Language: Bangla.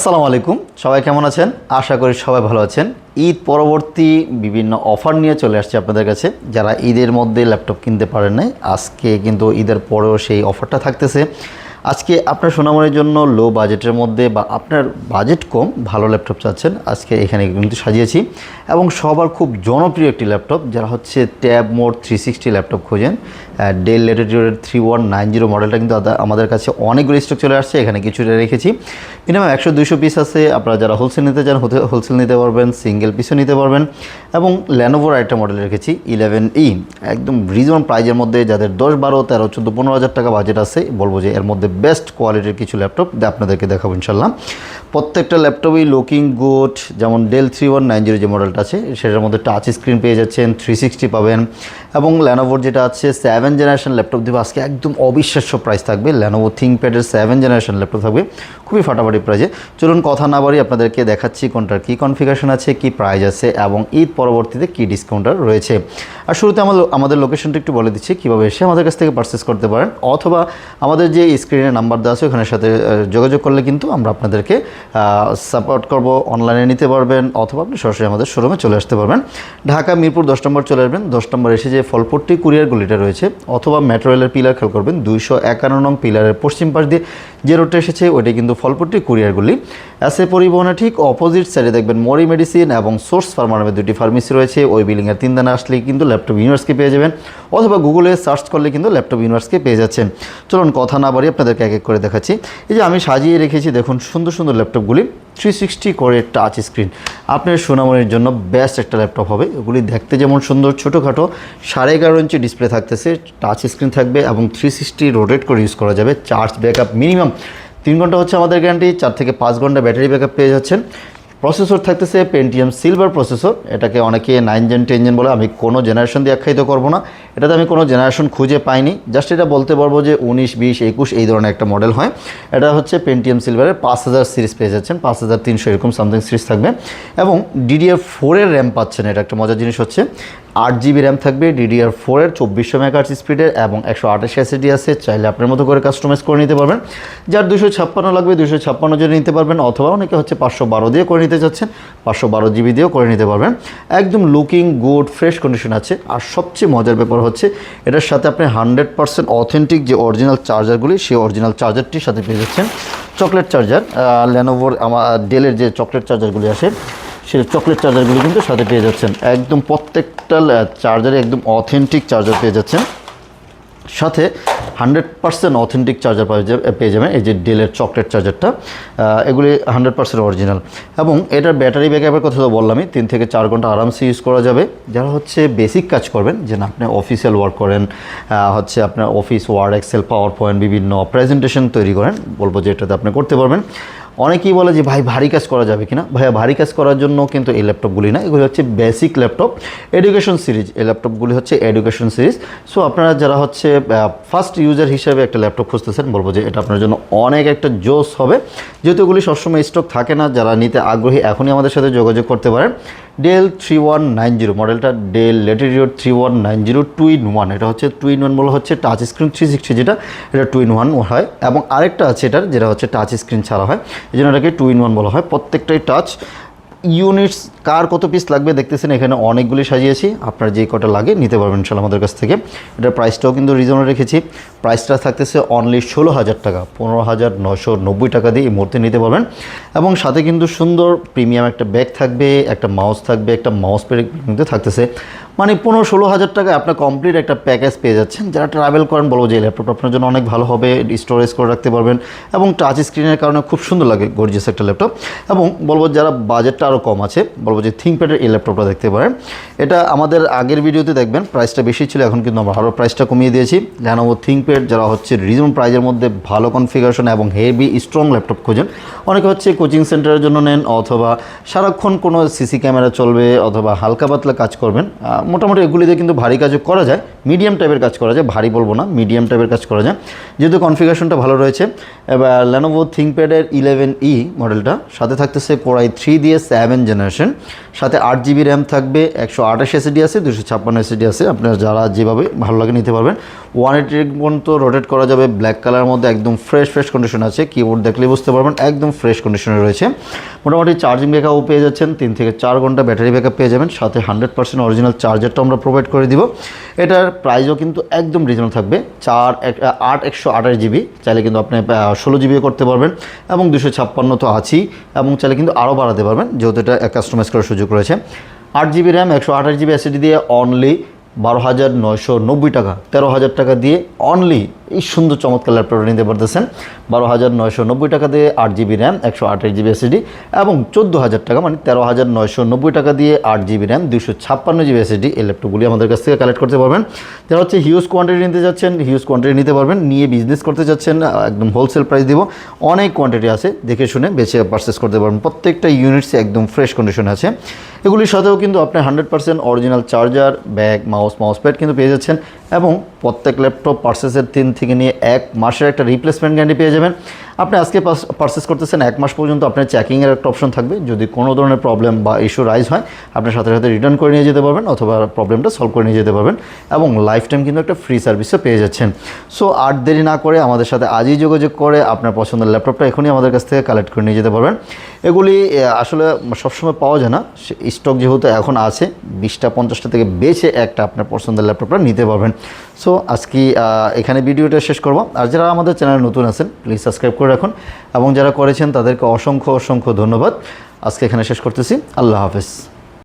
আসসালামু আলাইকুম, সবাই কেমন আছেন? আশা করি সবাই ভালো আছেন। ঈদ পরবর্তী বিভিন্ন অফার নিয়ে চলে আসছে আপনাদের কাছে। যারা ঈদের মধ্যে ল্যাপটপ কিনতে পারেন নাই, আজকে কিন্তু ঈদের পরেও সেই অফারটা থাকতেছে। আজকে আপনার সোনামণির জন্য লো বাজেটের মধ্যে বা আপনার বাজেট কম ভালো ল্যাপটপ চাচ্ছেন, আজকে এখানে কিন্তু সাজিয়েছি। এবং সবার খুব জনপ্রিয় একটি ল্যাপটপ, যারা হচ্ছে ট্যাব মোড 360 ল্যাপটপ খোঁজেন, ডেল ল্যাটিটিউডের 3190 মডেলটা কিন্তু আমাদের কাছে অনেকগুলো স্টক চলে আসছে। এখানে কিছুটা রেখেছি, মিনিমাম 100-200 পিস আছে। আপনারা যারা হোলসেল নিতে চান হোলসেল নিতে পারবেন, সিঙ্গেল পিসও নিতে পারবেন। এবং ল্যানোভোর আরেকটা মডেল রেখেছি 11E, একদম রিজনেবল প্রাইজের মধ্যে। যাদের 10, 12, 13, 14, 15 হাজার টাকা বাজেট আছে, বলবো যে এর মধ্যে বেস্ট কোয়ালিটির কিছু ল্যাপটপ আপনাদেরকে দেখাবো ইনশাল্লাহ। প্রত্যেকটা ল্যাপটপই লুকিং গুড। যেমন ডেল 3190 যে মডেলটা আছে, সেটার মধ্যে টাচ স্ক্রিন পেয়ে যাচ্ছেন, 360 পাবেন। এবং ল্যানোভোর যেটা আছে 7 জেনারেশন ল্যাপটপ দেবো আজকে, একদম অবিশ্বাস্য প্রাইস থাকবে। ল্যানোভো থিংকপ্যাডের 7 জেনারেশন ল্যাপটপ থাকবে খুবই ফাটাফাটি প্রাইজে। চলুন কথা না বাড়ি আপনাদেরকে দেখাচ্ছি কোনটার কী কনফিগারেশন আছে, কী প্রাইস আছে এবং ঈদ পরবর্তীতে কী ডিসকাউন্টার রয়েছে। আর শুরুতে আমাদের লোকেশনটা একটু বলে দিচ্ছি, কীভাবে এসে আমাদের কাছ থেকে পারচেস করতে পারেন, অথবা আমাদের যে স্ক্রিনে নাম্বার দেওয়া আছে ওখানের সাথে যোগাযোগ করলে কিন্তু আমরা আপনাদেরকে সাপোর্ট করব। অনলাইনে নিতে পারবেন অথবা আপনি সরাসরি আমাদের শোরুমে চলে আসতে পারবেন। ঢাকা মিরপুর 10 নম্বর চলে আসবেন। 10 নম্বর এসে যে ফলপট্টি কুরিয়ার গলিটা রয়েছে, অথবা মেট্রো রেলের পিলার খেয়াল করবেন, 251 নং পিলারের পশ্চিম পাশ দিয়ে যে রোডটা এসেছে ওইটাই কিন্তু ফলপট্টি কুরিয়ার গলি। এসএ পরিবহনের ঠিক অপোজিট সাইডে দেখবেন মরি মেডিসিন এবং সোর্স ফার্মা নামে দুটি ফার্মেসি রয়েছে। ওই বিল্ডিংয়ের 3 দানা আসলেই কিন্তু ল্যাপটপ ইউনিভার্সকে পেয়ে যাবেন, অথবা গুগলে সার্চ করলে কিন্তু ল্যাপটপ ইউনিভার্সকে পেয়ে যাচ্ছেন। চলুন কথা না বাড়ি আপনাদেরকে এক এক করে দেখাচ্ছি। এই যে আমি সাজিয়ে রেখেছি, দেখুন সুন্দর সুন্দর ল্যাপটপগুলি, 360 করে টাচ স্ক্রিন। আপনার সোনামণির জন্য বেস্ট একটা ল্যাপটপ হবে। এগুলি দেখতে যেমন সুন্দর, ছোটোখাটো 11.5 ইঞ্চি ডিসপ্লে থাকতেছে, টাচ স্ক্রিন থাকবে এবং 360 রোটেট করে ইউজ করা যাবে। চার্জ ব্যাকআপ মিনিমাম 3 ঘন্টা হচ্ছে আমাদের গ্যারান্টি, 4 থেকে 5 ঘন্টা ব্যাটারি ব্যাকআপ পেয়ে যাচ্ছেন। প্রসেসর থাকতেছে পেন্টিয়াম সিলভার প্রসেসর। এটাকে অনেকে 9 জেন 10 জেন বলে, আমি কোনো জেনারেশন দিয়ে আখ্যায়িত করবো না। এটাতে আমি কোনো জেনারেশন খুঁজে পাইনি, জাস্ট এটা বলতে পারবো যে 19, 20, 21 এই ধরনের একটা মডেল হয়। এটা হচ্ছে পেন্টিয়াম সিলভারের 5000 সিরিজ পেয়ে যাচ্ছেন, 5300 এরকম সামথিং সিরিজ থাকবে। এবং DDR4 এর র্যাম পাচ্ছেন। এটা একটা মজার জিনিস হচ্ছে 8GB র্যাম থাকবে, DDR4 এর 2400 মেগাহার্টজ স্পিডের এবং 128 SSD আছে। চাইলে আপনার মতো করে কাস্টমাইজ করে নিতে পারবেন। যার 256 লাগবে 256 জন্য নিতে পারবেন, অথবা অনেকে হচ্ছে 512 দিয়ে করে নিতে চাচ্ছেন, 512GB দিয়েও করে নিতে পারবেন। একদম লুকিং গুড, ফ্রেশ কন্ডিশন আছে। আর সবচেয়ে মজার ব্যাপার হচ্ছে এটার সাথে আপনি 100% অথেন্টিক যে অরিজিনাল চার্জারগুলি, সেই অরিজিনাল চার্জারটির সাথে পেয়ে যাচ্ছেন। চকলেট চার্জার, ল্যানোভোর ডেলের যে চকলেট চার্জারগুলি আসে, সেই চকলেট চার্জারগুলি কিন্তু সাথে পেয়ে যাচ্ছেন। একদম প্রত্যেকটা চার্জারে একদম অথেন্টিক চার্জার পেয়ে যাচ্ছেন, সাথে 100% অথেন্টিক চার্জার পেয়ে যাবেন। এই যে ডেলের চকলেট চার্জারটা, এগুলি 100% অরিজিনাল। এবং এটার ব্যাটারি ব্যাকআপের কথা তো বললামই, 3 থেকে 4 ঘন্টা আরামসে ইউজ করা যাবে। যারা হচ্ছে বেসিক কাজ করবেন, যে না আপনি অফিসিয়াল ওয়ার্ক করেন, হচ্ছে আপনার office word, excel, power point বিভিন্ন প্রেজেন্টেশন তৈরি করেন, বলবো যে এটাতে আপনি করতে পারবেন। অনেকেই বলে যে ভাই ভারী কাজ করা যাবে কিনা। ভাইয়া ভারী কাজ করার জন্য কিন্তু এই ল্যাপটপগুলি না, এগুলি হচ্ছে বেসিক ল্যাপটপ, এডুকেশন সিরিজ। এই ল্যাপটপগুলি হচ্ছে এডুকেশন সিরিজ। সো আপনারা যারা হচ্ছে ফার্স্ট ইউজার হিসেবে একটা ল্যাপটপ খুঁজতেছেন, বলবো যে এটা আপনার জন্য অনেক একটা জোস হবে, যেহেতু এগুলি সবসময় স্টক থাকে না। যারা নিতে আগ্রহী এখনই আমাদের সাথে যোগাযোগ করতে পারেন। ডেল 3190 মডেলটা, ডেল ল্যাটিটিউড 3190 2-in-1। এটা হচ্ছে 2-in-1 বলা হচ্ছে টাচ স্ক্রিন 360 যেটা, এটা 2-in-1 হয়। এবং আরেকটা আছে এটার, যেটা হচ্ছে টাচ স্ক্রিন ছাড়া হয়, এই জন্য এটাকে 2-in-1 বলা হয়। প্রত্যেকটাই টাচ। ইউনিটস কার কত পিস লাগবে দেখতেছেন, এখানে অনেকগুলি সাজিয়েছি। আপনার যে কটা লাগে নিতে পারবেন ইনশাআল্লাহ আমাদের কাছ থেকে। এটার প্রাইসটাও কিন্তু রিজনেবল রেখেছি। প্রাইসটা থাকতেছে অনলি 16,000 টাকা, 15,990 টাকা দিয়ে এই মুহূর্তে নিতে পারবেন। এবং সাথে কিন্তু সুন্দর প্রিমিয়াম একটা ব্যাগ থাকবে, একটা মাউস থাকবে, একটা মাউস প্যাড কিন্তু থাকতেছে। মানে 15-16,000 টাকায় আপনার কমপ্লিট একটা প্যাকেজ পেয়ে যাচ্ছেন। যারা ট্রাভেল করেন, বলবো যে ল্যাপটপ আপনার জন্য অনেক ভালো হবে, স্টোরেজ করে রাখতে পারবেন এবং টাচ স্ক্রিনের কারণে খুব সুন্দর লাগে, গর্জিয়াস একটা ল্যাপটপ। এবং বলবো যারা বাজেটটা আরও কম আছে, বলবো যে থিংকপ্যাডের এই ল্যাপটপটা দেখতে পারেন। এটা আমাদের আগের ভিডিওতে দেখবেন প্রাইসটা বেশি ছিল, এখন কিন্তু আমরা আরও প্রাইসটা কমিয়ে দিয়েছি। ল্যানোভো থিংকপ্যাড যারা হচ্ছে রিজনেবল প্রাইজের মধ্যে ভালো কনফিগারেশন এবং হেভি স্ট্রং ল্যাপটপ খোঁজেন, অনেকে হচ্ছে কোচিং সেন্টারের জন্য নেন, অথবা সারাক্ষণ কোনো সিসি ক্যামেরা চলবে, অথবা হালকা পাতলা কাজ করবেন। মোটামুটি এগুলিতে কিন্তু ভারী কাজও করা যায়, মিডিয়াম টাইপের কাজ করা যায়, ভারী বলবো না, মিডিয়াম টাইপের কাজ করা যায়, যেহেতু কনফিগারেশনটা ভালো রয়েছে। এবার ল্যানোভো থিংকপ্যাডের 11E মডেলটা, সাথে থাকতেছে Core i3 দিয়ে 7 জেনারেশন, সাথে 8 জিবি র্যাম থাকবে, 128 এসএসডি আছে, 256 এসএসডি আছে। আপনারা যারা যেভাবে ভালো লাগে নিতে পারবেন। 180 পর্যন্ত রোটেট করা যাবে। ব্ল্যাক কালারের মধ্যে একদম ফ্রেশ কন্ডিশন আছে, কিবোর্ড দেখলেই বুঝতে পারবেন একদম ফ্রেশ কন্ডিশনে রয়েছে। মোটামুটি চার্জিং ব্যাকআপও পেয়ে যাচ্ছেন, 3 থেকে 4 ঘন্টা ব্যাটারি ব্যাকআপ পেয়ে যাবেন, সাথে 100% অরিজিনাল চার্জারটা আমরা প্রোভাইড করে দিব। এটার প্রাইসও কিন্তু একদম রিজনেবল থাকবে। 128 জিবি, চাইলে কিন্তু আপনি 16 জিবি করতে পারবেন, এবং 256 তো আছেই, এবং চাইলে কিন্তু আরও বাড়াতে পারবেন, যেহেতু এটা কাস্টমাইজ করার সুযোগ রয়েছে। 8 জিবি র্যাম, 128 জিবি এসএসডি দিয়ে অনলি 12,990 টাকা, 13,000 টাকা দিয়ে অনলি এই সুন্দর চমৎকার ল্যাপটপটা নিতে পারতেছেন। 12,990 টাকা দিয়ে 8 জিবি র্যাম, 128 জিবি এসএসডি, এবং 14,000 টাকা মানে 13,990 টাকা দিয়ে 8 জিবি র্যাম, 256 জিবি এসএসডি। এই ল্যাপটপগুলি আমাদের কাছ থেকে কালেক্ট করতে পারবেন। যারা হচ্ছে হিউজ কোয়ান্টিটি নিতে যাচ্ছেন, হিউজ কোয়ান্টিটি নিতে পারবেন। নিয়ে বিজনেস করতে যাচ্ছেন, একদম হোলসেল প্রাইস দিব, অনেক কোয়ান্টিটি আছে, দেখে শুনে বেছে পারচেস করতে পারবেন। প্রত্যেকটা ইউনিটস একদম ফ্রেশ কন্ডিশনে আছে। এগুলির সাথেও কিন্তু আপনি 100% original charger, bag, mouse pad কিন্তু পেয়ে যাচ্ছেন, এবং প্রত্যেক ল্যাপটপ পারচেসের 3 থেকে নিয়ে 1 মাসের একটা রিপ্লেসমেন্ট গ্যারান্টি পেয়ে যাবেন। আপনি আজকে পারচেস করতেছেন, 1 মাস পর্যন্ত আপনার চেকিংয়ের একটা অপশন থাকবে। যদি কোনো ধরনের প্রবলেম বা ইস্যু রাইজ হয়, আপনার সাথে সাথে রিটার্ন করে নিয়ে যেতে পারবেন, অথবা প্রবলেমটা সলভ করে নিয়ে যেতে পারবেন, এবং লাইফ টাইম কিন্তু একটা ফ্রি সার্ভিসও পেয়ে যাচ্ছেন। সো আর দেরি না করে আমাদের সাথে আজই যোগাযোগ করে আপনার পছন্দের ল্যাপটপটা এখনই আমাদের কাছ থেকে কালেক্ট করে নিয়ে যেতে পারবেন। এগুলি আসলে সবসময় পাওয়া যায় না, স্টক যেহেতু এখন আছে, 20টা 50টা থেকে বেছে একটা আপনার পছন্দের ল্যাপটপটা নিতে পারবেন। সো আজকে এখানে ভিডিওটা শেষ করব। আর যারা আমাদের চ্যানেলে নতুন আছেন, প্লিজ সাবস্ক্রাইব করে রাখুন, এবং যারা করেছেন তাদেরকে অসংখ্য ধন্যবাদ। আজকে এখানে শেষ করতেছি। আল্লাহ হাফেজ।